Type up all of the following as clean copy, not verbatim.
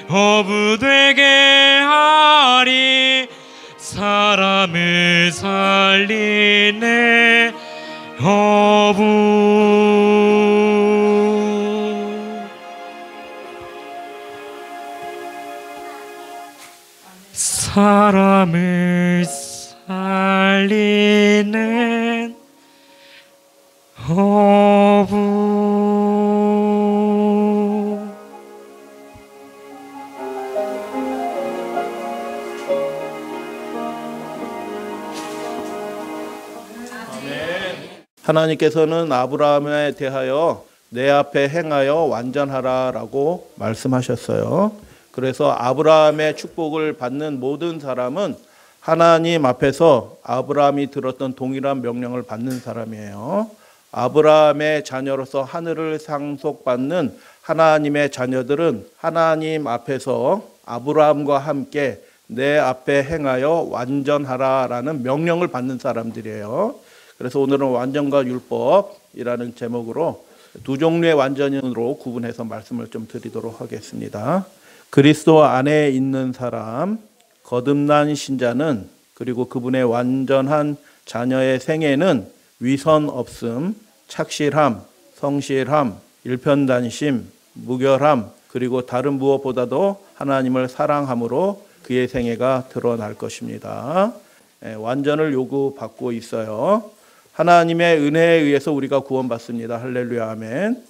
어부되게 하리. 사람을 살리네 어부. 사람을 살리는 어부. 하나님께서는 아브라함에 대하여 내 앞에 행하여 완전하라라고 말씀하셨어요. 그래서 아브라함의 축복을 받는 모든 사람은 하나님 앞에서 아브라함이 들었던 동일한 명령을 받는 사람이에요. 아브라함의 자녀로서 하늘을 상속받는 하나님의 자녀들은 하나님 앞에서 아브라함과 함께 내 앞에 행하여 완전하라라는 명령을 받는 사람들이에요. 그래서 오늘은 완전과 율법이라는 제목으로 두 종류의 완전으로 구분해서 말씀을 좀 드리도록 하겠습니다. 그리스도 안에 있는 사람, 거듭난 신자는, 그리고 그분의 완전한 자녀의 생애는 위선 없음, 착실함, 성실함, 일편단심, 무결함, 그리고 다른 무엇보다도 하나님을 사랑함으로 그의 생애가 드러날 것입니다. 완전을 요구받고 있어요. 하나님의 은혜에 의해서 우리가 구원받습니다. 할렐루야 아멘.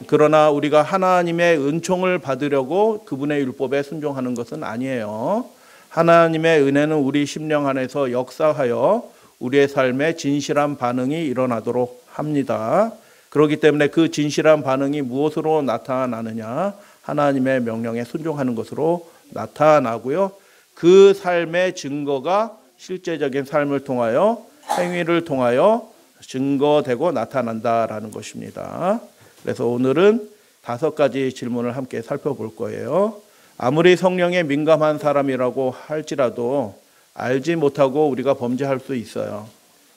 그러나 우리가 하나님의 은총을 받으려고 그분의 율법에 순종하는 것은 아니에요. 하나님의 은혜는 우리 심령 안에서 역사하여 우리의 삶에 진실한 반응이 일어나도록 합니다. 그렇기 때문에 그 진실한 반응이 무엇으로 나타나느냐? 하나님의 명령에 순종하는 것으로 나타나고요. 그 삶의 증거가 실제적인 삶을 통하여, 행위를 통하여 증거되고 나타난다라는 것입니다. 그래서 오늘은 5가지 질문을 함께 살펴볼 거예요. 아무리 성령에 민감한 사람이라고 할지라도 알지 못하고 우리가 범죄할 수 있어요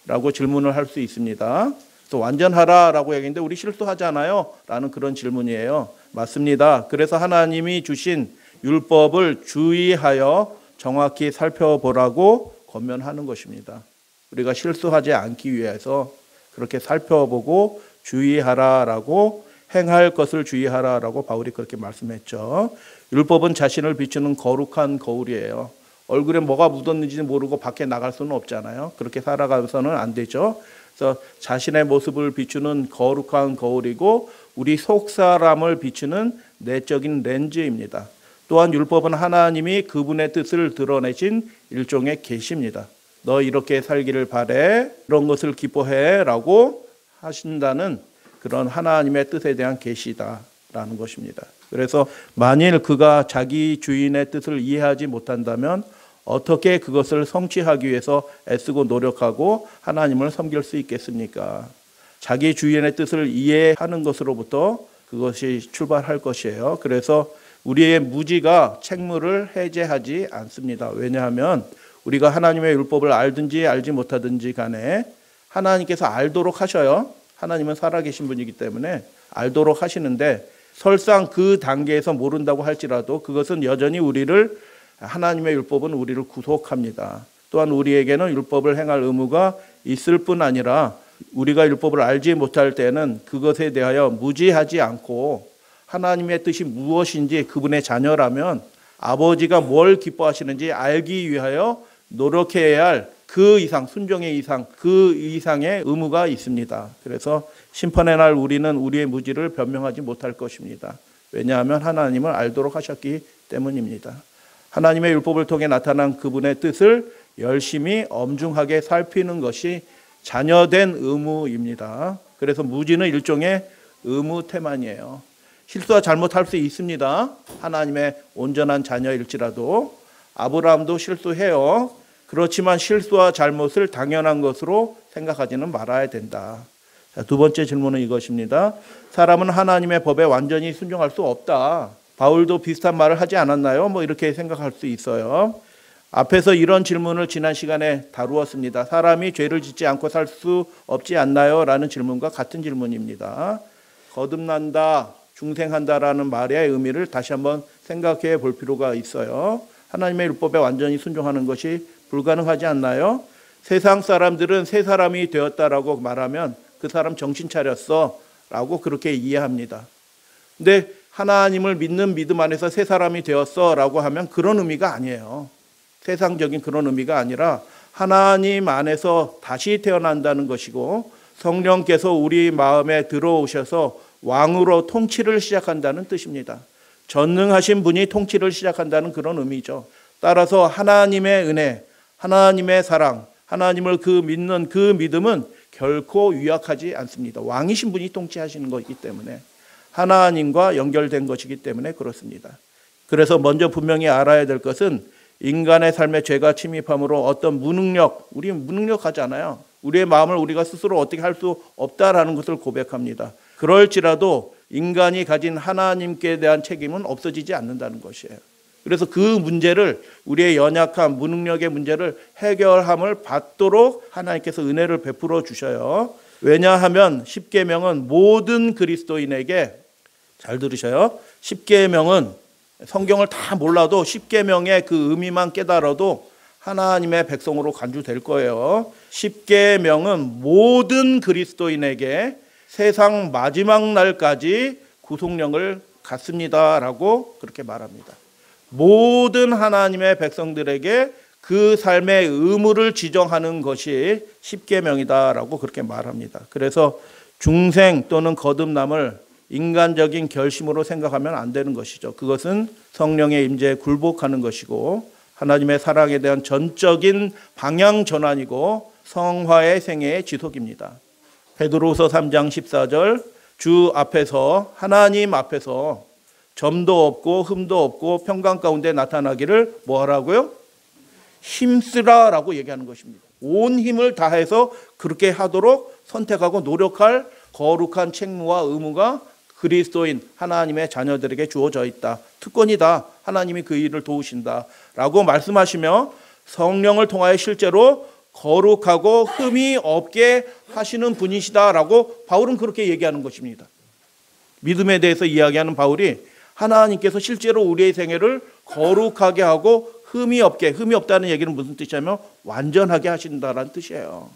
라고 질문을 할 수 있습니다. 또 완전하라라고 얘기했는데 우리 실수하잖아요 라는 그런 질문이에요. 맞습니다. 그래서 하나님이 주신 율법을 주의하여 정확히 살펴보라고 권면하는 것입니다. 우리가 실수하지 않기 위해서 그렇게 살펴보고 주의하라라고, 행할 것을 주의하라라고 바울이 그렇게 말씀했죠. 율법은 자신을 비추는 거룩한 거울이에요. 얼굴에 뭐가 묻었는지 모르고 밖에 나갈 수는 없잖아요. 그렇게 살아가서는 안 되죠. 그래서 자신의 모습을 비추는 거룩한 거울이고 우리 속사람을 비추는 내적인 렌즈입니다. 또한 율법은 하나님이 그분의 뜻을 드러내신 일종의 계시입니다. 너 이렇게 살기를 바래, 이런 것을 기뻐해 라고 하신다는 그런 하나님의 뜻에 대한 계시다라는 것입니다. 그래서 만일 그가 자기 주인의 뜻을 이해하지 못한다면 어떻게 그것을 성취하기 위해서 애쓰고 노력하고 하나님을 섬길 수 있겠습니까? 자기 주인의 뜻을 이해하는 것으로부터 그것이 출발할 것이에요. 그래서 우리의 무지가 책무를 해제하지 않습니다. 왜냐하면 우리가 하나님의 율법을 알든지 알지 못하든지 간에 하나님께서 알도록 하셔요. 하나님은 살아계신 분이기 때문에 알도록 하시는데 설상 그 단계에서 모른다고 할지라도 그것은 여전히 하나님의 율법은 우리를 구속합니다. 또한 우리에게는 율법을 행할 의무가 있을 뿐 아니라 우리가 율법을 알지 못할 때는 그것에 대하여 무지하지 않고 하나님의 뜻이 무엇인지 그분의 자녀라면 아버지가 뭘 기뻐하시는지 알기 위하여 노력해야 할 그 이상, 순종의 이상, 그 이상의 의무가 있습니다. 그래서 심판의 날 우리는 우리의 무지를 변명하지 못할 것입니다. 왜냐하면 하나님을 알도록 하셨기 때문입니다. 하나님의 율법을 통해 나타난 그분의 뜻을 열심히 엄중하게 살피는 것이 자녀된 의무입니다. 그래서 무지는 일종의 의무 태만이에요. 실수와 잘못할 수 있습니다. 하나님의 온전한 자녀일지라도. 아브라함도 실수해요. 그렇지만 실수와 잘못을 당연한 것으로 생각하지는 말아야 된다. 자, 2번째 질문은 이것입니다. 사람은 하나님의 법에 완전히 순종할 수 없다. 바울도 비슷한 말을 하지 않았나요? 이렇게 생각할 수 있어요. 앞에서 이런 질문을 지난 시간에 다루었습니다. 사람이 죄를 짓지 않고 살 수 없지 않나요? 라는 질문과 같은 질문입니다. 거듭난다, 중생한다라는 말의 의미를 다시 한번 생각해 볼 필요가 있어요. 하나님의 율법에 완전히 순종하는 것이 불가능하지 않나요? 세상 사람들은 새 사람이 되었다라고 말하면 그 사람 정신 차렸어 라고 그렇게 이해합니다. 근데 하나님을 믿는 믿음 안에서 새 사람이 되었어 라고 하면 그런 의미가 아니에요. 세상적인 그런 의미가 아니라 하나님 안에서 다시 태어난다는 것이고 성령께서 우리 마음에 들어오셔서 왕으로 통치를 시작한다는 뜻입니다. 전능하신 분이 통치를 시작한다는 그런 의미죠. 따라서 하나님의 은혜, 하나님의 사랑, 하나님을 믿는 그 믿음은 결코 유약하지 않습니다. 왕이신 분이 통치하시는 것이기 때문에 하나님과 연결된 것이기 때문에 그렇습니다. 그래서 먼저 분명히 알아야 될 것은 인간의 삶에 죄가 침입함으로 어떤 무능력, 우리 무능력하잖아요. 우리의 마음을 우리가 스스로 어떻게 할 수 없다라는 것을 고백합니다. 그럴지라도 인간이 가진 하나님께 대한 책임은 없어지지 않는다는 것이에요. 그래서 그 문제를 우리의 연약함, 무능력의 문제를 해결함을 받도록 하나님께서 은혜를 베풀어 주셔요. 왜냐하면 십계명은 모든 그리스도인에게, 잘 들으셔요. 십계명은 성경을 다 몰라도 십계명의 그 의미만 깨달아도 하나님의 백성으로 간주될 거예요. 십계명은 모든 그리스도인에게 세상 마지막 날까지 구속력을 갖습니다라고 그렇게 말합니다. 모든 하나님의 백성들에게 그 삶의 의무를 지정하는 것이 십계명이다라고 그렇게 말합니다. 그래서 중생 또는 거듭남을 인간적인 결심으로 생각하면 안 되는 것이죠. 그것은 성령의 임재에 굴복하는 것이고 하나님의 사랑에 대한 전적인 방향 전환이고 성화의 생애의 지속입니다. 베드로후서 3장 14절 주 앞에서 하나님 앞에서 점도 없고 흠도 없고 평강 가운데 나타나기를 뭐하라고요? 힘쓰라라고 얘기하는 것입니다. 온 힘을 다해서 그렇게 하도록 선택하고 노력할 거룩한 책무와 의무가 그리스도인 하나님의 자녀들에게 주어져 있다. 특권이다. 하나님이 그 일을 도우신다라고 말씀하시며 성령을 통하여 실제로 거룩하고 흠이 없게 하시는 분이시다라고 바울은 그렇게 얘기하는 것입니다. 믿음에 대해서 이야기하는 바울이 하나님께서 실제로 우리의 생애를 거룩하게 하고 흠이 없다는 얘기는 무슨 뜻이냐면 완전하게 하신다라는 뜻이에요.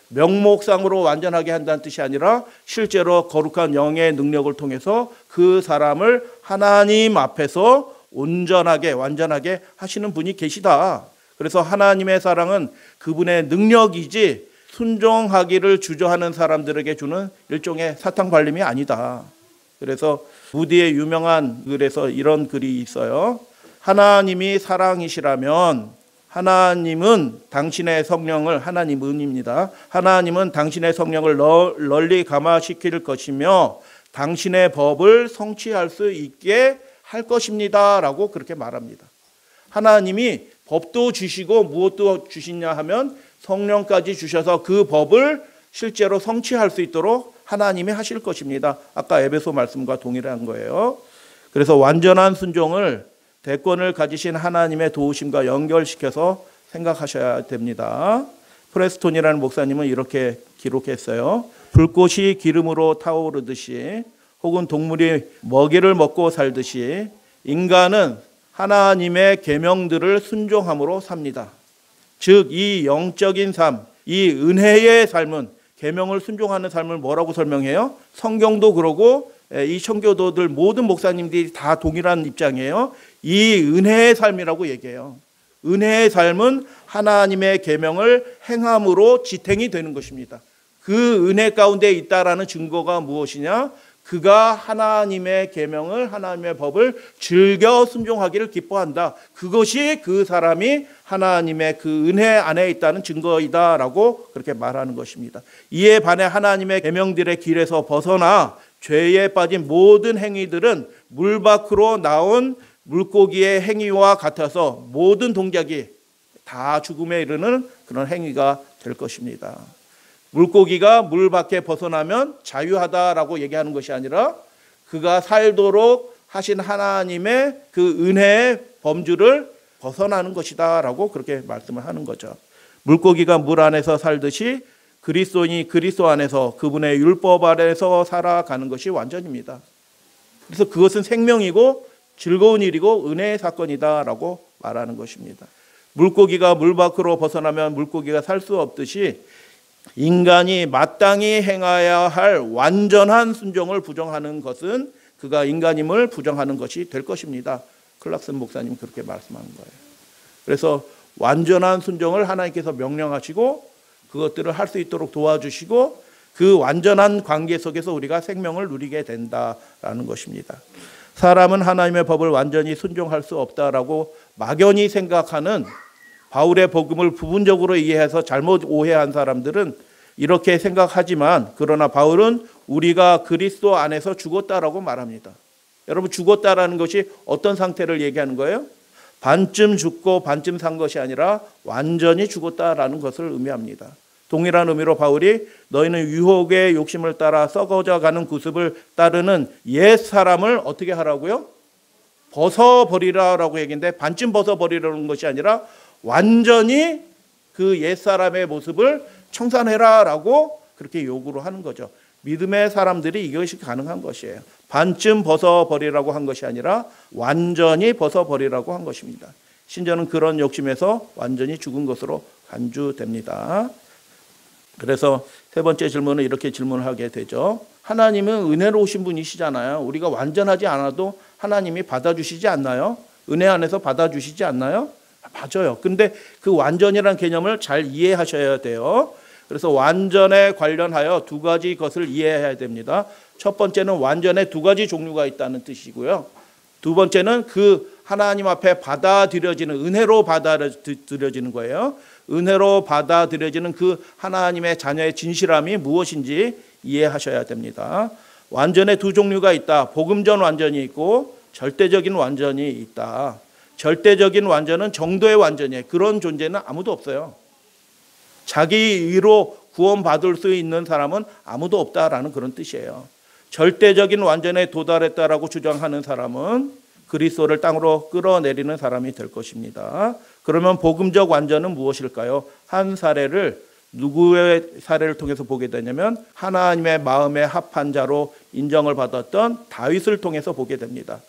명목상으로 완전하게 한다는 뜻이 아니라 실제로 거룩한 영의 능력을 통해서 그 사람을 하나님 앞에서 온전하게 완전하게 하시는 분이 계시다. 그래서 하나님의 사랑은 그분의 능력이지 순종하기를 주저하는 사람들에게 주는 일종의 사탕 발림이 아니다. 그래서 무디의 유명한 글에서 이런 글이 있어요. 하나님이 사랑이시라면 하나님은 당신의 성령을, 하나님은입니다. 하나님은 당신의 성령을 널리 감화시킬 것이며 당신의 법을 성취할 수 있게 할 것입니다 라고 그렇게 말합니다. 하나님이 법도 주시고 무엇도 주시냐 하면 성령까지 주셔서 그 법을 실제로 성취할 수 있도록 하나님이 하실 것입니다. 아까 에베소 말씀과 동일한 거예요. 그래서 완전한 순종을 대권을 가지신 하나님의 도우심과 연결시켜서 생각하셔야 됩니다. 프레스톤이라는 목사님은 이렇게 기록했어요. 불꽃이 기름으로 타오르듯이 혹은 동물이 먹이를 먹고 살듯이 인간은 하나님의 계명들을 순종함으로 삽니다. 즉 이 영적인 삶, 이 은혜의 삶은 계명을 순종하는 삶을 뭐라고 설명해요? 성경도 그러고 이 청교도들 모든 목사님들이 다 동일한 입장이에요. 이 은혜의 삶이라고 얘기해요. 은혜의 삶은 하나님의 계명을 행함으로 지탱이 되는 것입니다. 그 은혜 가운데 있다라는 증거가 무엇이냐? 그가 하나님의 계명을, 하나님의 법을 즐겨 순종하기를 기뻐한다. 그것이 그 사람이 하나님의 그 은혜 안에 있다는 증거이다라고 그렇게 말하는 것입니다. 이에 반해 하나님의 계명들의 길에서 벗어나 죄에 빠진 모든 행위들은 물 밖으로 나온 물고기의 행위와 같아서 모든 동작이 다 죽음에 이르는 그런 행위가 될 것입니다. 물고기가 물 밖에 벗어나면 자유하다라고 얘기하는 것이 아니라 그가 살도록 하신 하나님의 그 은혜의 범주를 벗어나는 것이다라고 그렇게 말씀을 하는 거죠. 물고기가 물 안에서 살듯이 그리스도인이 그리스도 안에서 그분의 율법 아래서 살아가는 것이 완전입니다. 그래서 그것은 생명이고 즐거운 일이고 은혜의 사건이다라고 말하는 것입니다. 물고기가 물 밖으로 벗어나면 물고기가 살 수 없듯이 인간이 마땅히 행해야 할 완전한 순종을 부정하는 것은 그가 인간임을 부정하는 것이 될 것입니다. 클락슨 목사님 그렇게 말씀하는 거예요. 그래서 완전한 순종을 하나님께서 명령하시고 그것들을 할 수 있도록 도와주시고 그 완전한 관계 속에서 우리가 생명을 누리게 된다라는 것입니다. 사람은 하나님의 법을 완전히 순종할 수 없다라고 막연히 생각하는 바울의 복음을 부분적으로 이해해서 잘못 오해한 사람들은 이렇게 생각하지만 그러나 바울은 우리가 그리스도 안에서 죽었다라고 말합니다. 여러분 죽었다라는 것이 어떤 상태를 얘기하는 거예요? 반쯤 죽고 반쯤 산 것이 아니라 완전히 죽었다라는 것을 의미합니다. 동일한 의미로 바울이 너희는 유혹의 욕심을 따라 썩어져가는 구습을 따르는 옛 사람을 어떻게 하라고요? 벗어버리라라고 얘기했는데 반쯤 벗어버리라는 것이 아니라 완전히 그 옛 사람의 모습을 청산해라라고 그렇게 요구를 하는 거죠. 믿음의 사람들이 이것이 가능한 것이에요. 반쯤 벗어버리라고 한 것이 아니라 완전히 벗어버리라고 한 것입니다. 신자는 그런 욕심에서 완전히 죽은 것으로 간주됩니다. 그래서 세 번째 질문은 이렇게 질문을 하게 되죠. 하나님은 은혜로우신 분이시잖아요. 우리가 완전하지 않아도 하나님이 받아주시지 않나요? 은혜 안에서 받아주시지 않나요? 맞아요. 근데 그 완전이라는 개념을 잘 이해하셔야 돼요. 그래서 완전에 관련하여 두 가지 것을 이해해야 됩니다. 첫 번째는 완전에 두 가지 종류가 있다는 뜻이고요. 두 번째는 그 하나님 앞에 받아들여지는 은혜로 받아들여지는 거예요. 은혜로 받아들여지는 그 하나님의 자녀의 진실함이 무엇인지 이해하셔야 됩니다. 완전의 두 종류가 있다. 복음전 완전이 있고 절대적인 완전이 있다. 절대적인 완전은 정도의 완전이에요. 그런 존재는 아무도 없어요. 자기 의로 구원받을 수 있는 사람은 아무도 없다라는 그런 뜻이에요. 절대적인 완전에 도달했다라고 주장하는 사람은 그리스도를 땅으로 끌어내리는 사람이 될 것입니다. 그러면 복음적 완전은 무엇일까요? 한 사례를 누구의 사례를 통해서 보게 되냐면 하나님의 마음에 합한 자로 인정을 받았던 다윗을 통해서 보게 됩니다.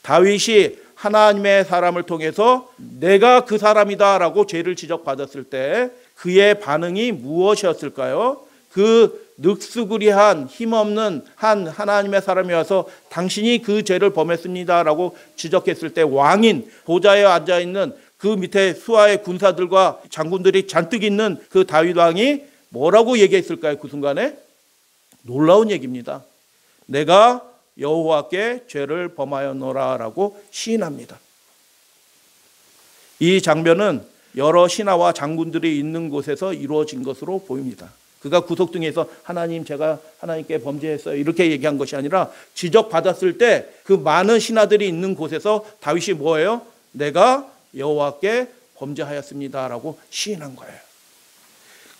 다윗이 하나님의 사람을 통해서 내가 그 사람이다라고 죄를 지적받았을 때 그의 반응이 무엇이었을까요? 그 늑수구리한 힘없는 한 하나님의 사람이 와서 당신이 그 죄를 범했습니다라고 지적했을 때 왕인 보좌에 앉아있는 그 밑에 수하의 군사들과 장군들이 잔뜩 있는 그 다윗 왕이 뭐라고 얘기했을까요? 그 순간에 놀라운 얘기입니다. 내가 여호와께 죄를 범하였노라라고 시인합니다. 이 장면은 여러 신하와 장군들이 있는 곳에서 이루어진 것으로 보입니다. 그가 구석등에서 하나님 제가 하나님께 범죄했어요 이렇게 얘기한 것이 아니라 지적받았을 때 그 많은 신하들이 있는 곳에서 다윗이 뭐예요? 내가 여호와께 범죄하였습니다라고 시인한 거예요.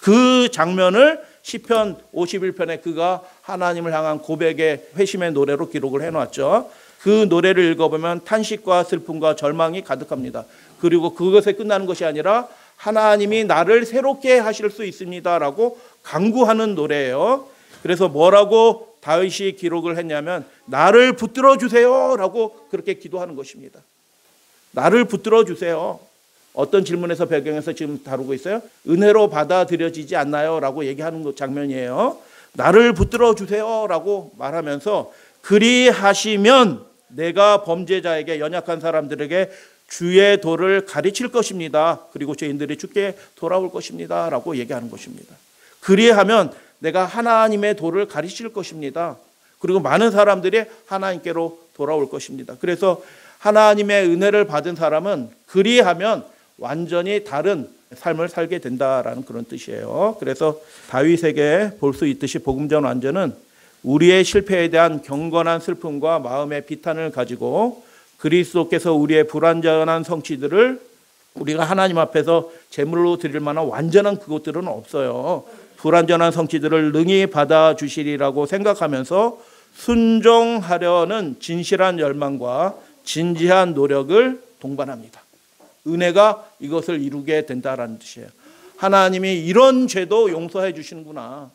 그 장면을 시편 51편에 그가 하나님을 향한 고백의 회심의 노래로 기록을 해놨죠. 그 노래를 읽어보면 탄식과 슬픔과 절망이 가득합니다. 그리고 그것에 끝나는 것이 아니라 하나님이 나를 새롭게 하실 수 있습니다라고 간구하는 노래예요. 그래서 뭐라고 다윗이 기록을 했냐면 나를 붙들어 주세요라고 그렇게 기도하는 것입니다. 나를 붙들어 주세요. 어떤 질문에서 배경에서 지금 다루고 있어요? 은혜로 받아들여지지 않나요? 라고 얘기하는 장면이에요. 나를 붙들어 주세요 라고 말하면서 그리하시면 내가 범죄자에게 연약한 사람들에게 주의 도를 가르칠 것입니다. 그리고 죄인들이 주께 돌아올 것입니다 라고 얘기하는 것입니다. 그리하면 내가 하나님의 도를 가르칠 것입니다. 그리고 많은 사람들이 하나님께로 돌아올 것입니다. 그래서 하나님의 은혜를 받은 사람은 그리하면 완전히 다른 삶을 살게 된다라는 그런 뜻이에요. 그래서 다윗에게 볼 수 있듯이 복음전 완전은 우리의 실패에 대한 경건한 슬픔과 마음의 비탄을 가지고 그리스도께서 우리의 불완전한 성취들을 우리가 하나님 앞에서 제물로 드릴 만한 완전한 그것들은 없어요. 불완전한 성취들을 능히 받아주시리라고 생각하면서 순종하려는 진실한 열망과 진지한 노력을 동반합니다. 은혜가 이것을 이루게 된다라는 뜻이에요. 하나님이 이런 죄도 용서해 주시는구나.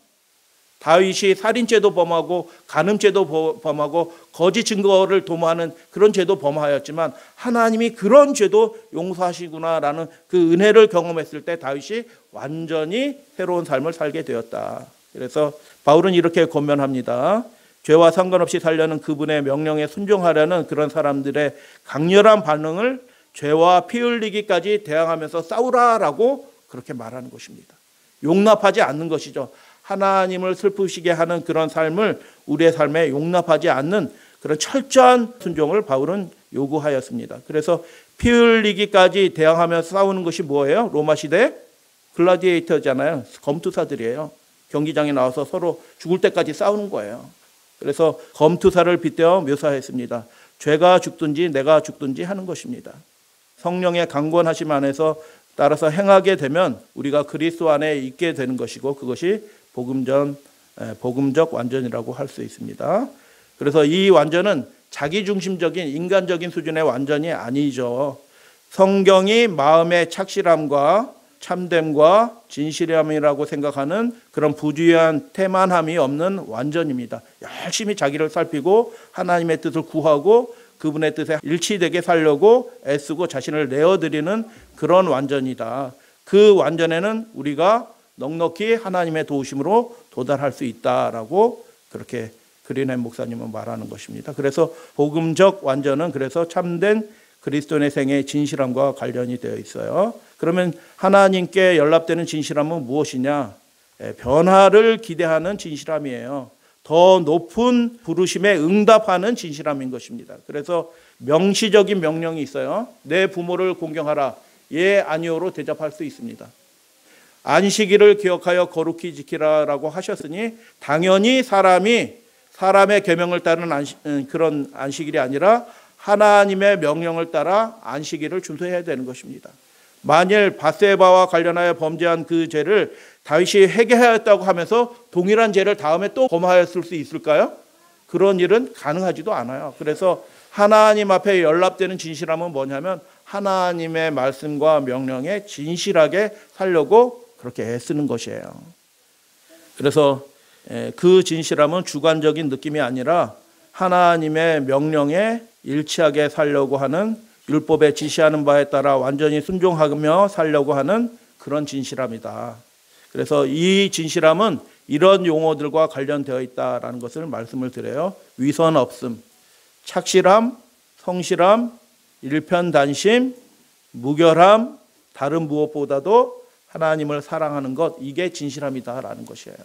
다윗이 살인죄도 범하고 간음죄도 범하고 거짓 증거를 도모하는 그런 죄도 범하였지만 하나님이 그런 죄도 용서하시구나라는 그 은혜를 경험했을 때 다윗이 완전히 새로운 삶을 살게 되었다. 그래서 바울은 이렇게 권면합니다. 죄와 상관없이 살려는 그분의 명령에 순종하려는 그런 사람들의 강렬한 반응을 죄와 피 흘리기까지 대항하면서 싸우라라고 그렇게 말하는 것입니다. 용납하지 않는 것이죠. 하나님을 슬프시게 하는 그런 삶을 우리의 삶에 용납하지 않는 그런 철저한 순종을 바울은 요구하였습니다. 그래서 피 흘리기까지 대항하면서 싸우는 것이 뭐예요? 로마 시대 글라디에이터잖아요. 검투사들이에요. 경기장에 나와서 서로 죽을 때까지 싸우는 거예요. 그래서 검투사를 빗대어 묘사했습니다. 죄가 죽든지 내가 죽든지 하는 것입니다. 성령의 강권하심 안에서 따라서 행하게 되면 우리가 그리스도 안에 있게 되는 것이고 그것이 복음적 완전이라고 할 수 있습니다. 그래서 이 완전은 자기중심적인 인간적인 수준의 완전이 아니죠. 성경이 마음의 착실함과 참됨과 진실함이라고 생각하는 그런 부주의한 태만함이 없는 완전입니다. 열심히 자기를 살피고 하나님의 뜻을 구하고 그분의 뜻에 일치되게 살려고 애쓰고 자신을 내어드리는 그런 완전이다. 그 완전에는 우리가 넉넉히 하나님의 도우심으로 도달할 수 있다라고 그렇게 그린햄 목사님은 말하는 것입니다. 그래서 복음적 완전은 그래서 참된 그리스도인의 생애의 진실함과 관련이 되어 있어요. 그러면 하나님께 연락되는 진실함은 무엇이냐? 변화를 기대하는 진실함이에요. 더 높은 부르심에 응답하는 진실함인 것입니다. 그래서 명시적인 명령이 있어요. 내 부모를 공경하라. 예, 아니오로 대답할 수 있습니다. 안식일을 기억하여 거룩히 지키라라고 하셨으니 당연히 사람의 계명을 따르는 그런 안식일이 아니라 하나님의 명령을 따라 안식일을 준수해야 되는 것입니다. 만일 밧세바와 관련하여 범죄한 그 죄를 다윗이 회개하였다고 하면서 동일한 죄를 다음에 또 범하였을 수 있을까요? 그런 일은 가능하지도 않아요. 그래서 하나님 앞에 연락되는 진실함은 뭐냐면 하나님의 말씀과 명령에 진실하게 살려고 그렇게 애쓰는 것이에요. 그래서 그 진실함은 주관적인 느낌이 아니라 하나님의 명령에 일치하게 살려고 하는 율법에 지시하는 바에 따라 완전히 순종하며 살려고 하는 그런 진실함이다. 그래서 이 진실함은 이런 용어들과 관련되어 있다라는 것을 말씀을 드려요. 위선 없음, 착실함, 성실함, 일편단심, 무결함, 다른 무엇보다도 하나님을 사랑하는 것, 이게 진실함이다라는 것이에요.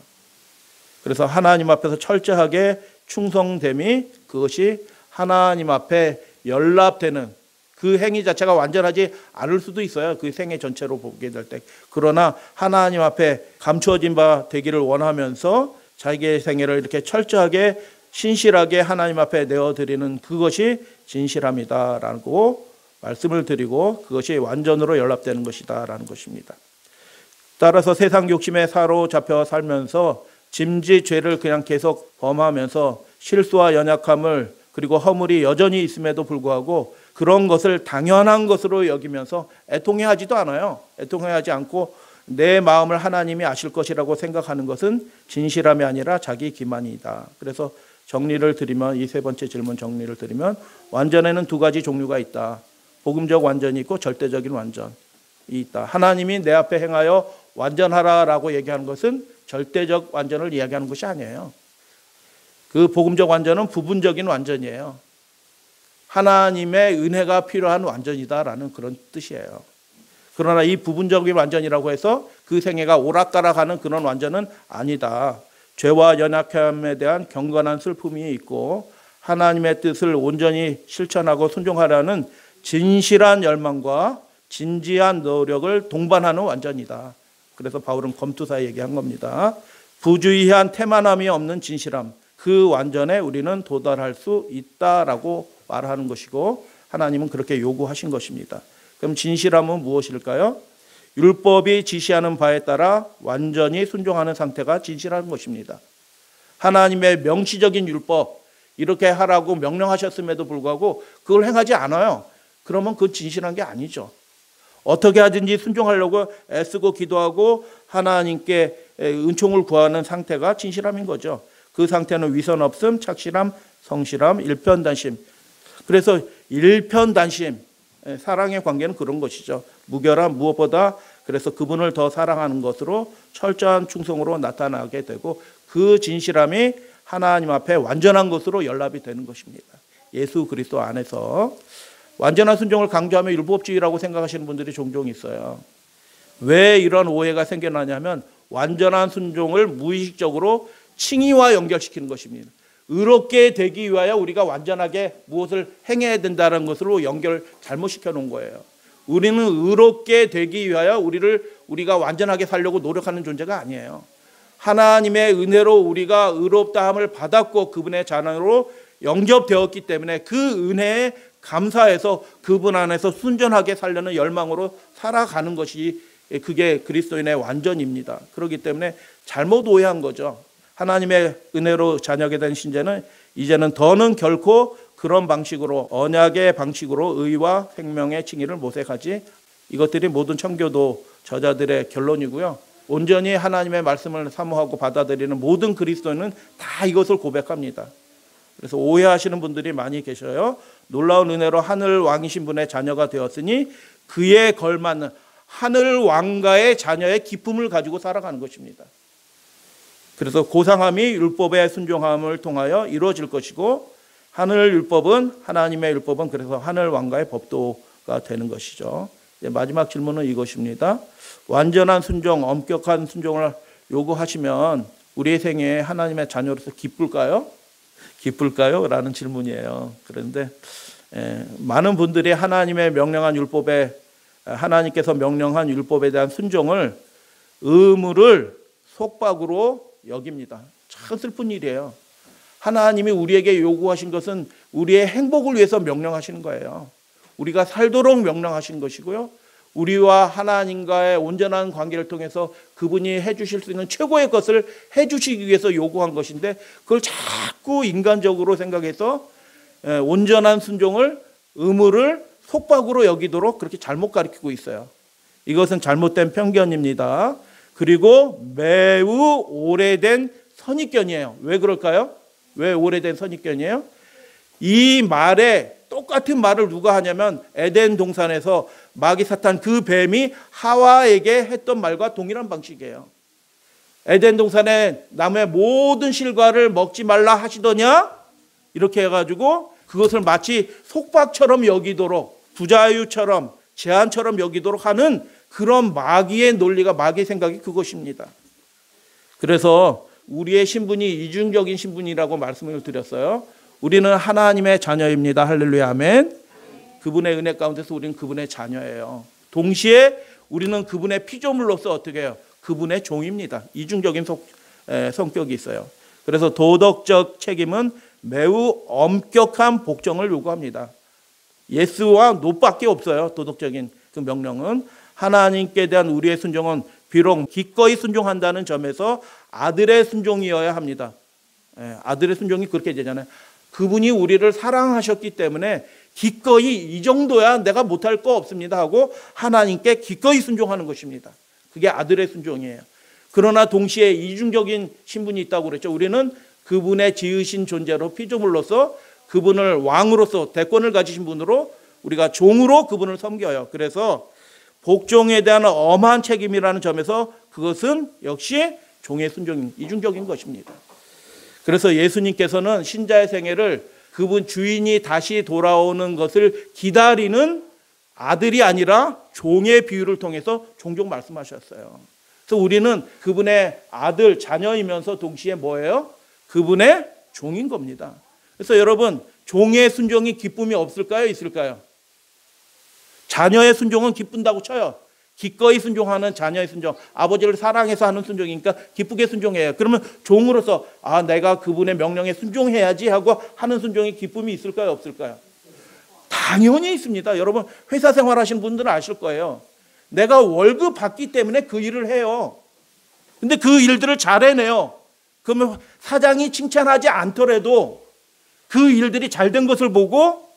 그래서 하나님 앞에서 철저하게 충성됨이 그것이 하나님 앞에 연락되는 그 행위 자체가 완전하지 않을 수도 있어요. 그 생애 전체로 보게 될 때. 그러나 하나님 앞에 감추어진 바 되기를 원하면서 자기의 생애를 이렇게 철저하게 신실하게 하나님 앞에 내어드리는 그것이 진실함이다라고 말씀을 드리고 그것이 완전으로 연락되는 것이다라는 것입니다. 따라서 세상 욕심에 사로잡혀 살면서 짐짓 죄를 그냥 계속 범하면서 실수와 연약함을 그리고 허물이 여전히 있음에도 불구하고 그런 것을 당연한 것으로 여기면서 애통해하지도 않아요. 애통해하지 않고 내 마음을 하나님이 아실 것이라고 생각하는 것은 진실함이 아니라 자기 기만이다. 그래서 정리를 드리면 이 세 번째 질문 정리를 드리면 완전에는 두 가지 종류가 있다. 복음적 완전이 있고 절대적인 완전이 있다. 하나님이 내 앞에 행하여 완전하라라고 얘기하는 것은 절대적 완전을 이야기하는 것이 아니에요. 그 복음적 완전은 부분적인 완전이에요. 하나님의 은혜가 필요한 완전이다라는 그런 뜻이에요. 그러나 이 부분적인 완전이라고 해서 그 생애가 오락가락하는 그런 완전은 아니다. 죄와 연약함에 대한 경건한 슬픔이 있고 하나님의 뜻을 온전히 실천하고 순종하라는 진실한 열망과 진지한 노력을 동반하는 완전이다. 그래서 바울은 검투사에 얘기한 겁니다. 부주의한 태만함이 없는 진실함, 그 완전에 우리는 도달할 수 있다라고 말하는 것이고 하나님은 그렇게 요구하신 것입니다. 그럼 진실함은 무엇일까요? 율법이 지시하는 바에 따라 완전히 순종하는 상태가 진실한 것입니다. 하나님의 명시적인 율법 이렇게 하라고 명령하셨음에도 불구하고 그걸 행하지 않아요. 그러면 그건 진실한 게 아니죠. 어떻게 하든지 순종하려고 애쓰고 기도하고 하나님께 은총을 구하는 상태가 진실함인 거죠. 그 상태는 위선 없음, 착실함, 성실함, 일편단심. 그래서 일편단심, 사랑의 관계는 그런 것이죠. 무결함, 무엇보다 그래서 그분을 더 사랑하는 것으로 철저한 충성으로 나타나게 되고 그 진실함이 하나님 앞에 완전한 것으로 연합이 되는 것입니다. 예수 그리스도 안에서 완전한 순종을 강조하며 율법주의라고 생각하시는 분들이 종종 있어요. 왜 이런 오해가 생겨나냐면 완전한 순종을 무의식적으로 칭의와 연결시키는 것입니다. 의롭게 되기 위하여 우리가 완전하게 무엇을 행해야 된다는 것으로 연결 잘못시켜 놓은 거예요. 우리는 의롭게 되기 위하여 우리가 완전하게 살려고 노력하는 존재가 아니에요. 하나님의 은혜로 우리가 의롭다함을 받았고 그분의 자녀로 영접되었기 때문에 그 은혜에 감사해서 그분 안에서 순전하게 살려는 열망으로 살아가는 것이 그게 그리스도인의 완전입니다. 그렇기 때문에 잘못 오해한 거죠. 하나님의 은혜로 자녀게 된 신자는 이제는 더는 결코 그런 방식으로 언약의 방식으로 의와 생명의 칭의를 모색하지. 이것들이 모든 청교도 저자들의 결론이고요. 온전히 하나님의 말씀을 사모하고 받아들이는 모든 그리스도인은 다 이것을 고백합니다. 그래서 오해하시는 분들이 많이 계셔요. 놀라운 은혜로 하늘 왕이신 분의 자녀가 되었으니 그에 걸맞는 하늘 왕가의 자녀의 기쁨을 가지고 살아가는 것입니다. 그래서 고상함이 율법의 순종함을 통하여 이루어질 것이고 하늘 율법은 하나님의 율법은 그래서 하늘 왕가의 법도가 되는 것이죠. 마지막 질문은 이것입니다. 완전한 순종, 엄격한 순종을 요구하시면 우리의 생애에 하나님의 자녀로서 기쁠까요? 기쁠까요? 라는 질문이에요. 그런데 많은 분들이 하나님의 명령한 율법에 하나님께서 명령한 율법에 대한 순종을 의무를 속박으로 여깁니다. 참 슬픈 일이에요. 하나님이 우리에게 요구하신 것은 우리의 행복을 위해서 명령하시는 거예요. 우리가 살도록 명령하신 것이고요. 우리와 하나님과의 온전한 관계를 통해서 그분이 해주실 수 있는 최고의 것을 해주시기 위해서 요구한 것인데 그걸 자꾸 인간적으로 생각해서 온전한 순종을 의무를 속박으로 여기도록 그렇게 잘못 가르치고 있어요. 이것은 잘못된 편견입니다. 그리고 매우 오래된 선입견이에요. 왜 그럴까요? 왜 오래된 선입견이에요? 이 말에 똑같은 말을 누가 하냐면 에덴 동산에서 마귀 사탄 그 뱀이 하와에게 했던 말과 동일한 방식이에요. 에덴 동산에 나무의 모든 실과를 먹지 말라 하시더냐? 이렇게 해가지고 그것을 마치 속박처럼 여기도록 부자유처럼 제한처럼 여기도록 하는 그런 마귀의 논리가 마귀의 생각이 그것입니다. 그래서 우리의 신분이 이중적인 신분이라고 말씀을 드렸어요. 우리는 하나님의 자녀입니다. 할렐루야 아멘. 그분의 은혜 가운데서 우리는 그분의 자녀예요. 동시에 우리는 그분의 피조물로서 어떻게 해요? 그분의 종입니다. 이중적인 성격이 있어요. 그래서 도덕적 책임은 매우 엄격한 복종을 요구합니다. 예스와 노밖에 없어요. 도덕적인 그 명령은. 하나님께 대한 우리의 순종은 비록 기꺼이 순종한다는 점에서 아들의 순종이어야 합니다. 아들의 순종이 그렇게 되잖아요. 그분이 우리를 사랑하셨기 때문에 기꺼이 이 정도야 내가 못할 거 없습니다 하고 하나님께 기꺼이 순종하는 것입니다. 그게 아들의 순종이에요. 그러나 동시에 이중적인 신분이 있다고 그랬죠. 우리는 그분의 지으신 존재로 피조물로서 그분을 왕으로서 대권을 가지신 분으로 우리가 종으로 그분을 섬겨요. 그래서 복종에 대한 엄한 책임이라는 점에서 그것은 역시 종의 순종인 이중적인 것입니다. 그래서 예수님께서는 신자의 생애를 그분 주인이 다시 돌아오는 것을 기다리는 아들이 아니라 종의 비유를 통해서 종종 말씀하셨어요. 그래서 우리는 그분의 아들, 자녀이면서 동시에 뭐예요? 그분의 종인 겁니다. 그래서 여러분, 종의 순종이 기쁨이 없을까요? 있을까요? 자녀의 순종은 기쁜다고 쳐요. 기꺼이 순종하는 자녀의 순종, 아버지를 사랑해서 하는 순종이니까 기쁘게 순종해요. 그러면 종으로서 내가 그분의 명령에 순종해야지 하고 하는 순종에 기쁨이 있을까요? 없을까요? 당연히 있습니다. 여러분 회사 생활하시는 분들은 아실 거예요. 내가 월급 받기 때문에 그 일을 해요. 근데 그 일들을 잘 해내요. 그러면 사장이 칭찬하지 않더라도 그 일들이 잘 된 것을 보고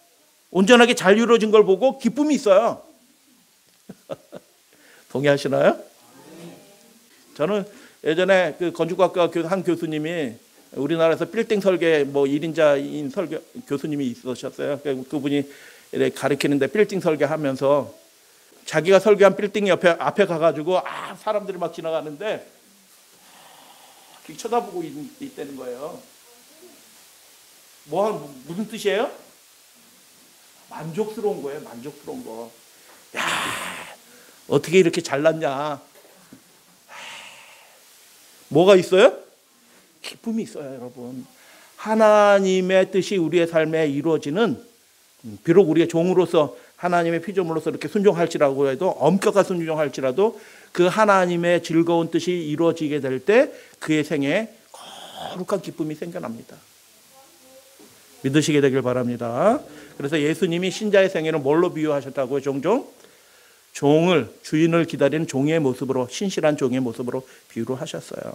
온전하게 잘 이루어진 걸 보고 기쁨이 있어요. 동의하시나요? 저는 예전에 그 건축학과 한 교수님이 우리나라에서 빌딩 설계 뭐 1인자인 설계 교수님이 있으셨어요. 그분이 이렇게 가르치는데 빌딩 설계하면서 자기가 설계한 빌딩 앞에 가가지고 사람들이 막 지나가는데 쳐다보고 있다는 거예요. 무슨 뜻이에요? 만족스러운 거예요. 만족스러운 거. 야, 어떻게 이렇게 잘났냐. 뭐가 있어요? 기쁨이 있어요, 여러분. 하나님의 뜻이 우리의 삶에 이루어지는, 비록 우리의 종으로서 하나님의 피조물로서 이렇게 순종할지라고 해도, 엄격한 순종할지라도 그 하나님의 즐거운 뜻이 이루어지게 될 때 그의 생에 거룩한 기쁨이 생겨납니다. 믿으시게 되길 바랍니다. 그래서 예수님이 신자의 생애를 뭘로 비유하셨다고요? 종종 주인을 기다리는 종의 모습으로, 신실한 종의 모습으로 비유를 하셨어요.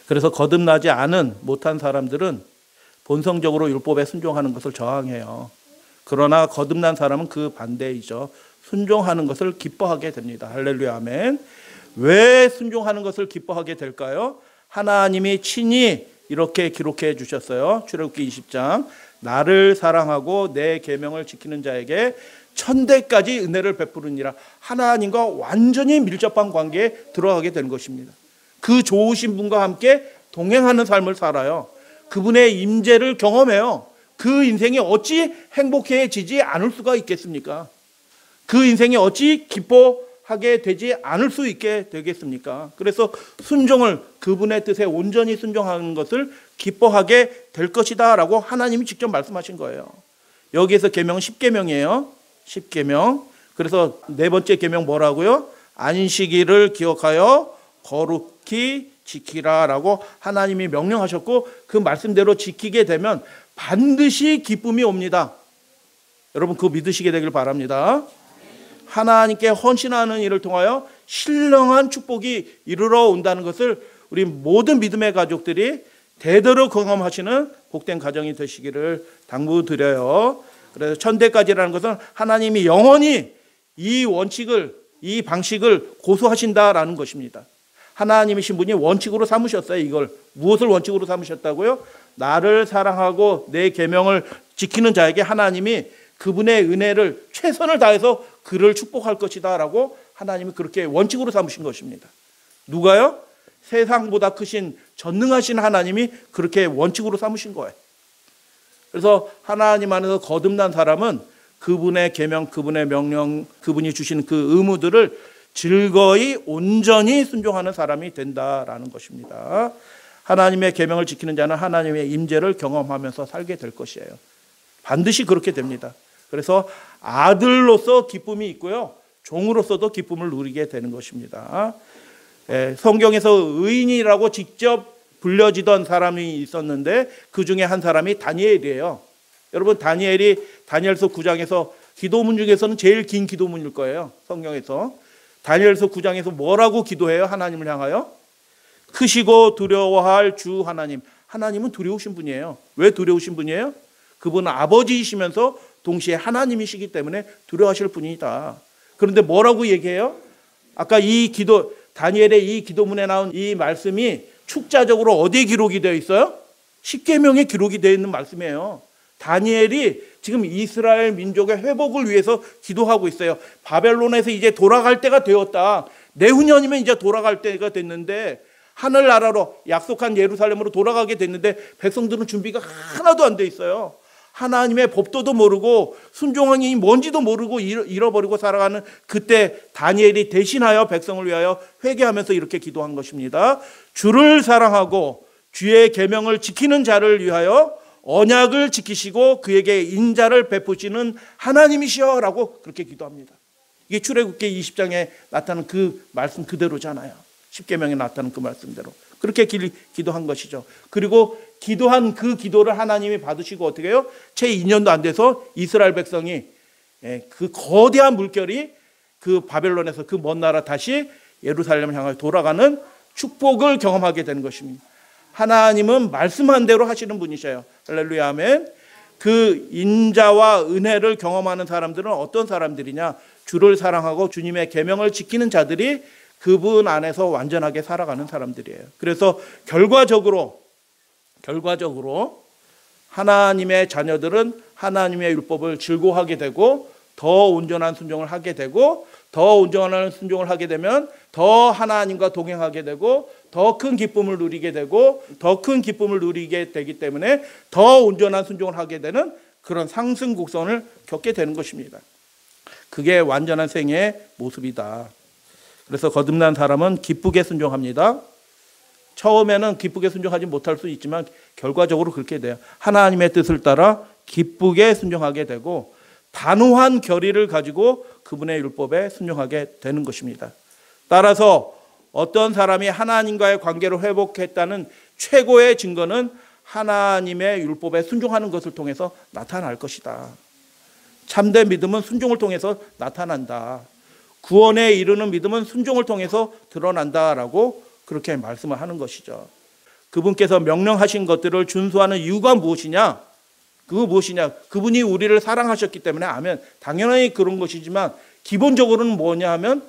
그래서 거듭나지 않은 못한 사람들은 본성적으로 율법에 순종하는 것을 저항해요. 그러나 거듭난 사람은 그 반대이죠. 순종하는 것을 기뻐하게 됩니다. 할렐루야, 아멘. 왜 순종하는 것을 기뻐하게 될까요? 하나님이 친히 이렇게 기록해 주셨어요. 출애굽기 20장. 나를 사랑하고 내 계명을 지키는 자에게 천대까지 은혜를 베푸느니라. 하나님과 완전히 밀접한 관계에 들어가게 되는 것입니다. 그 좋으신 분과 함께 동행하는 삶을 살아요. 그분의 임재를 경험해요. 그 인생이 어찌 행복해지지 않을 수가 있겠습니까? 그 인생이 어찌 기뻐하게 되지 않을 수 있게 되겠습니까? 그래서 순종을, 그분의 뜻에 온전히 순종하는 것을 기뻐하게 될 것이다 라고 하나님이 직접 말씀하신 거예요. 여기에서 계명은 10계명이에요. 10계명. 그래서 네 번째 계명 뭐라고요? 안식일을 기억하여 거룩히 지키라 라고 하나님이 명령하셨고, 그 말씀대로 지키게 되면 반드시 기쁨이 옵니다. 여러분 그거 믿으시게 되길 바랍니다. 하나님께 헌신하는 일을 통하여 신령한 축복이 이르러 온다는 것을 우리 모든 믿음의 가족들이 대대로 경험하시는 복된 가정이 되시기를 당부드려요. 그래서 천대까지라는 것은 하나님이 영원히 이 원칙을, 이 방식을 고수하신다라는 것입니다. 하나님이신 분이 원칙으로 삼으셨어요. 이걸 무엇을 원칙으로 삼으셨다고요? 나를 사랑하고 내 계명을 지키는 자에게 하나님이 그분의 은혜를 최선을 다해서 그를 축복할 것이다 라고 하나님이 그렇게 원칙으로 삼으신 것입니다. 누가요? 세상보다 크신 전능하신 하나님이 그렇게 원칙으로 삼으신 거예요. 그래서 하나님 안에서 거듭난 사람은 그분의 계명, 그분의 명령, 그분이 주신 그 의무들을 즐거이 온전히 순종하는 사람이 된다라는 것입니다. 하나님의 계명을 지키는 자는 하나님의 임재를 경험하면서 살게 될 것이에요. 반드시 그렇게 됩니다. 그래서 아들로서 기쁨이 있고요, 종으로서도 기쁨을 누리게 되는 것입니다. 성경에서 의인이라고 직접 불려지던 사람이 있었는데 그 중에 한 사람이 다니엘이에요. 여러분 다니엘이 다니엘서 9장에서 기도문 중에서는 제일 긴 기도문일 거예요. 성경에서. 다니엘서 9장에서 뭐라고 기도해요? 하나님을 향하여? 크시고 두려워할 주 하나님. 하나님은 두려우신 분이에요. 왜 두려우신 분이에요? 그분은 아버지이시면서 동시에 하나님이시기 때문에 두려워하실 분이다. 그런데 뭐라고 얘기해요? 아까 다니엘의 이 기도문에 나온 이 말씀이 축자적으로 어디에 기록이 되어 있어요? 십계명에 기록이 되어 있는 말씀이에요. 다니엘이 지금 이스라엘 민족의 회복을 위해서 기도하고 있어요. 바벨론에서 이제 돌아갈 때가 되었다. 내후년이면 이제 돌아갈 때가 됐는데, 하늘나라로 약속한 예루살렘으로 돌아가게 됐는데 백성들은 준비가 하나도 안 돼 있어요. 하나님의 법도도 모르고 순종이 뭔지도 모르고 잃어버리고 살아가는 그때 다니엘이 대신하여 백성을 위하여 회개하면서 이렇게 기도한 것입니다. 주를 사랑하고 주의 계명을 지키는 자를 위하여 언약을 지키시고 그에게 인자를 베푸시는 하나님이시여라고 그렇게 기도합니다. 이게 출애굽기 20장에 나타나는 그 말씀 그대로잖아요. 십계명에 나타나는 그 말씀대로 그렇게 기도한 것이죠. 그리고 기도한 그 기도를 하나님이 받으시고 어떻게 해요? 채 2년도 안 돼서 이스라엘 백성이 그 거대한 물결이 그 바벨론에서 그 먼 나라 다시 예루살렘을 향하여 돌아가는 축복을 경험하게 되는 것입니다. 하나님은 말씀한 대로 하시는 분이셔요. 할렐루야, 아멘. 그 인자와 은혜를 경험하는 사람들은 어떤 사람들이냐? 주를 사랑하고 주님의 계명을 지키는 자들이 그분 안에서 완전하게 살아가는 사람들이에요. 그래서 결과적으로 하나님의 자녀들은 하나님의 율법을 즐거워하게 되고 더 온전한 순종을 하게 되고 더 온전한 순종을 하게 되면 더 하나님과 동행하게 되고 더 큰 기쁨을 누리게 되고 더 큰 기쁨을 누리게 되기 때문에 더 온전한 순종을 하게 되는 그런 상승 곡선을 겪게 되는 것입니다. 그게 완전한 생애의 모습이다. 그래서 거듭난 사람은 기쁘게 순종합니다. 처음에는 기쁘게 순종하지 못할 수 있지만 결과적으로 그렇게 돼요. 하나님의 뜻을 따라 기쁘게 순종하게 되고 단호한 결의를 가지고 그분의 율법에 순종하게 되는 것입니다. 따라서 어떤 사람이 하나님과의 관계를 회복했다는 최고의 증거는 하나님의 율법에 순종하는 것을 통해서 나타날 것이다. 참된 믿음은 순종을 통해서 나타난다. 구원에 이르는 믿음은 순종을 통해서 드러난다라고 그렇게 말씀을 하는 것이죠. 그분께서 명령하신 것들을 준수하는 이유가 무엇이냐? 그거 무엇이냐? 그분이 우리를 사랑하셨기 때문에 아멘. 당연히 그런 것이지만 기본적으로는 뭐냐 하면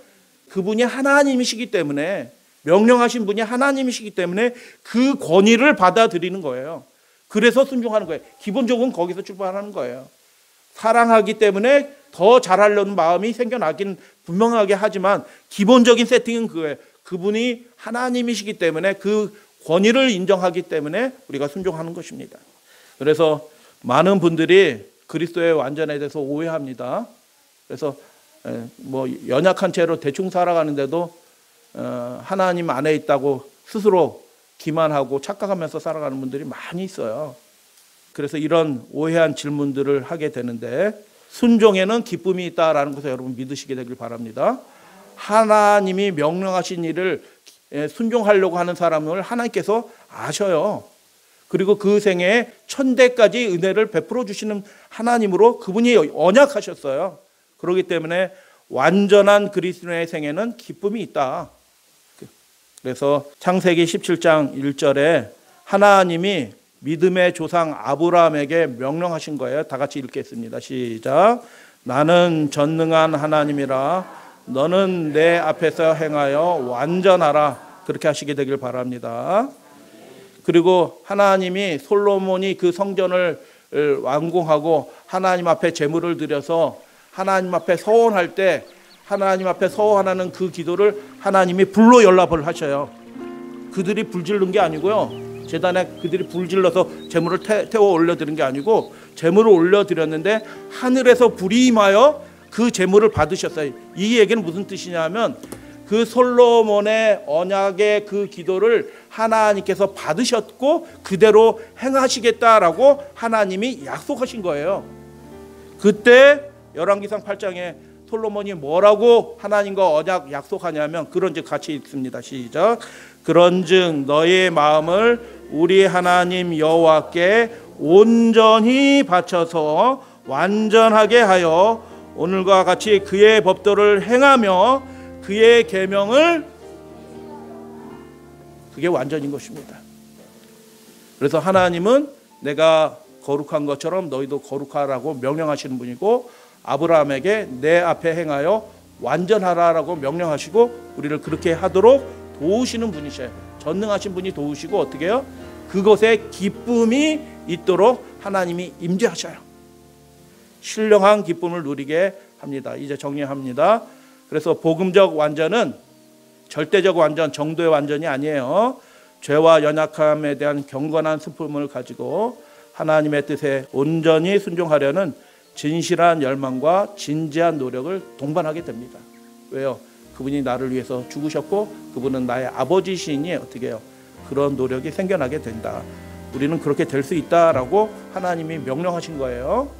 그분이 하나님이시기 때문에 명령하신 분이 하나님이시기 때문에 그 권위를 받아들이는 거예요. 그래서 순종하는 거예요. 기본적으로는 거기서 출발하는 거예요. 사랑하기 때문에 더 잘하려는 마음이 생겨나긴 분명하게 하지만 기본적인 세팅은 그거예요. 그분이 하나님이시기 때문에 그 권위를 인정하기 때문에 우리가 순종하는 것입니다. 그래서 많은 분들이 그리스도의 완전에 대해서 오해합니다. 그래서 뭐 연약한 채로 대충 살아가는데도 하나님 안에 있다고 스스로 기만하고 착각하면서 살아가는 분들이 많이 있어요. 그래서 이런 오해한 질문들을 하게 되는데 순종에는 기쁨이 있다라는 것을 여러분 믿으시게 되길 바랍니다. 하나님이 명령하신 일을 순종하려고 하는 사람을 하나님께서 아셔요. 그리고 그 생애에 천대까지 은혜를 베풀어 주시는 하나님으로 그분이 언약하셨어요. 그렇기 때문에 완전한 그리스도인의 생애는 기쁨이 있다. 그래서 창세기 17장 1절에 하나님이 믿음의 조상 아브라함에게 명령하신 거예요. 다 같이 읽겠습니다. 시작. 나는 전능한 하나님이라 너는 내 앞에서 행하여 완전하라. 그렇게 하시게 되길 바랍니다. 그리고 하나님이 솔로몬이 그 성전을 완공하고 하나님 앞에 제물을 드려서 하나님 앞에 서원할 때 하나님 앞에 서원하는 그 기도를 하나님이 불로 연락을 하셔요. 그들이 불질른 게 아니고요. 제단에 그들이 불질러서 제물을 태워 올려드린 게 아니고 제물을 올려드렸는데 하늘에서 불이 임하여 그 제물을 받으셨어요. 이 얘기는 무슨 뜻이냐면 그 솔로몬의 언약의 그 기도를 하나님께서 받으셨고 그대로 행하시겠다라고 하나님이 약속하신 거예요. 그때 열왕기상 8장에 솔로몬이 뭐라고 하나님과 언약 약속하냐면 그런즉 같이 읽습니다. 시작. 그런즉 너의 마음을 우리 하나님 여호와께 온전히 바쳐서 완전하게 하여 오늘과 같이 그의 법도를 행하며 그의 계명을 그게 완전인 것입니다. 그래서 하나님은 내가 거룩한 것처럼 너희도 거룩하라고 명령하시는 분이고 아브라함에게 내 앞에 행하여 완전하라라고 명령하시고 우리를 그렇게 하도록 도우시는 분이셔요. 전능하신 분이 도우시고 어떻게 해요? 그것에 기쁨이 있도록 하나님이 임재하셔요. 신령한 기쁨을 누리게 합니다. 이제 정리합니다. 그래서 복음적 완전은 절대적 완전, 정도의 완전이 아니에요. 죄와 연약함에 대한 경건한 슬픔을 가지고 하나님의 뜻에 온전히 순종하려는 진실한 열망과 진지한 노력을 동반하게 됩니다. 왜요? 그분이 나를 위해서 죽으셨고 그분은 나의 아버지시니 어떻게 해요? 그런 노력이 생겨나게 된다. 우리는 그렇게 될 수 있다라고 하나님이 명령하신 거예요.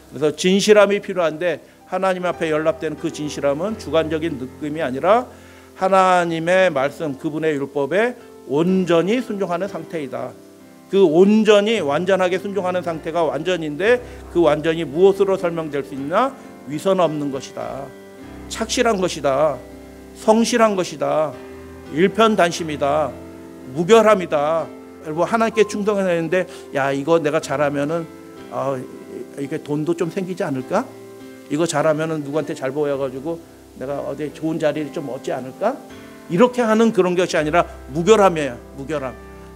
그래서 진실함이 필요한데 하나님 앞에 연락되는 그 진실함은 주관적인 느낌이 아니라 하나님의 말씀, 그분의 율법에 온전히 순종하는 상태이다. 그 온전히 완전하게 순종하는 상태가 완전인데 그 완전이 무엇으로 설명될 수 있나? 위선 없는 것이다. 착실한 것이다. 성실한 것이다. 일편단심이다. 무결함이다. 여러분 하나님께 충성했는데 야 이거 내가 잘하면은 이게 돈도 좀 생기지 않을까? 이거 잘하면은 누구한테 잘 보여가지고 내가 어디 좋은 자리를 좀 얻지 않을까? 이렇게 하는 그런 것이 아니라 무결함이에요. 무결함.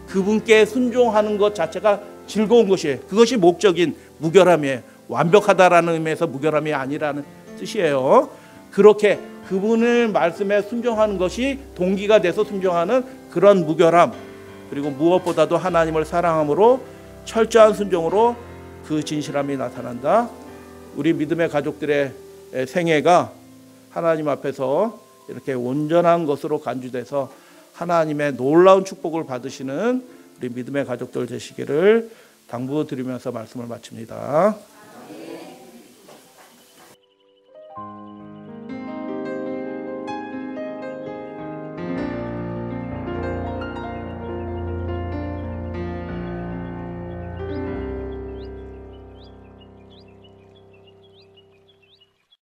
그분께 순종하는 것 자체가 즐거운 것이에요. 그것이 목적인 무결함이에요. 완벽하다라는 의미에서 무결함이 아니라는 뜻이에요. 그렇게 그분을 말씀에 순종하는 것이 동기가 돼서 순종하는 그런 무결함, 그리고 무엇보다도 하나님을 사랑함으로 철저한 순종으로 그 진실함이 나타난다. 우리 믿음의 가족들의 생애가 하나님 앞에서 이렇게 온전한 것으로 간주돼서 하나님의 놀라운 축복을 받으시는 우리 믿음의 가족들 되시기를 당부드리면서 말씀을 마칩니다.